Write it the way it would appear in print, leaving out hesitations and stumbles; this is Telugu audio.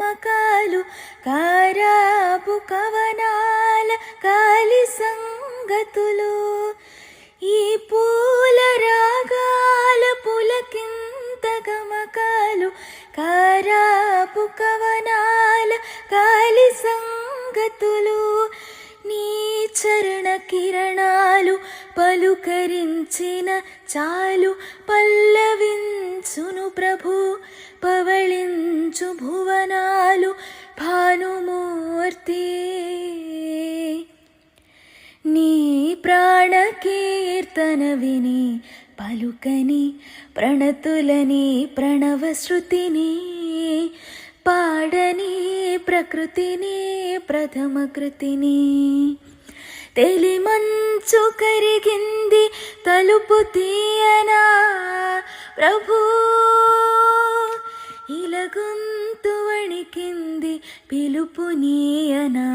గమకాలు కారాపు కవనాల కాలి సంగతులు ఈ పూల రాగాల పులకింత గమకాలు కారాపు కవనాల కాలి సంగతులు నీ చరణ కిరణాలు పలుకరించిన చాలు పల్లవించును ప్రభు పవళించు భువనాలు భానుమూర్తి నీ ప్రాణ కీర్తన విని పలుకని ప్రణతులని ప్రణవ శృతిని పాడని ప్రకృతిని ప్రథమ కృతిని తెలిమంచు కరిగింది తలుపు తీయనా ప్రభు ఇలగొంతు వణికింది పిలుపు నీయనా